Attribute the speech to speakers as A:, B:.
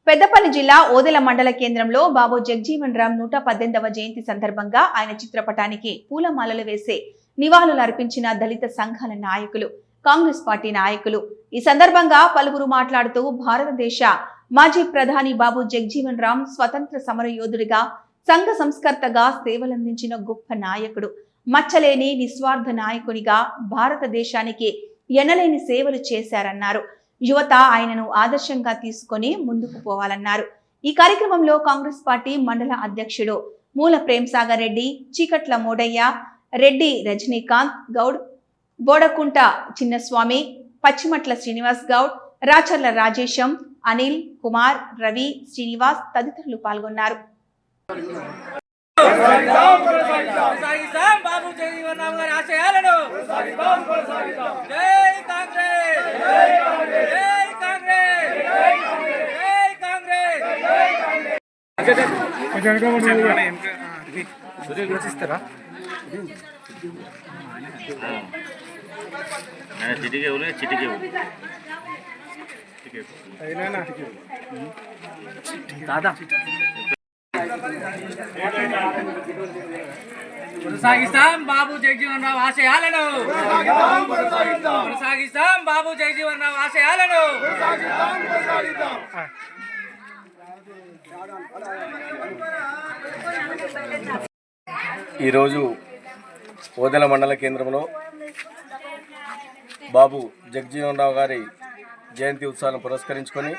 A: పెద్దపల్లి జిల్లా ఓదెల మండల కేంద్రంలో బాబు జగజీవన్ రామ్ 118వ జయంతి సందర్భంగా ఆయన చిత్రపటానికి పూలమాలలు వేసి నివాళులు అర్పించిన దళిత సంఘాల నాయకులు, కాంగ్రెస్ పార్టీ నాయకులు. ఈ సందర్భంగా పలువురు మాట్లాడుతూ భారతదేశ మాజీ ప్రధాని బాబు జగజీవన్ రామ్ స్వతంత్ర సమర యోధుడిగా, సంఘ సంస్కర్తగా సేవలందించిన గొప్ప నాయకుడు, మచ్చలేని నిస్వార్థ నాయకునిగా భారతదేశానికి ఎనలేని సేవలు చేశారన్నారు. యువత ఆయనను ఆదర్శంగా తీసుకొని ముందుకు పోవాలన్నారు. ఈ కార్యక్రమంలో కాంగ్రెస్ పార్టీ మండల అధ్యక్షుడు మూల ప్రేమ్సాగర్ రెడ్డి, చీకట్ల మోడయ్య, రెడ్డి రజనీకాంత్ గౌడ్, బోడకుంట చిన్నస్వామి, పచ్చిమట్ల శ్రీనివాస్ గౌడ్, రాచర్ల రాజేశం, అనిల్ కుమార్, రవి, శ్రీనివాస్ తదితరులు పాల్గొన్నారు.
B: కొనసాగిస్తాం బాబు జగజీవన్ రావు ఆశయాలను, కొనసాగిస్తాం బాబు జగజీవన్ రావు ఆశయాలను.
C: ఈరోజు ఓదెల మండల కేంద్రంలో బాబు జగజీవన్ రావు గారి జయంతి ఉత్సవాలను పురస్కరించుకొని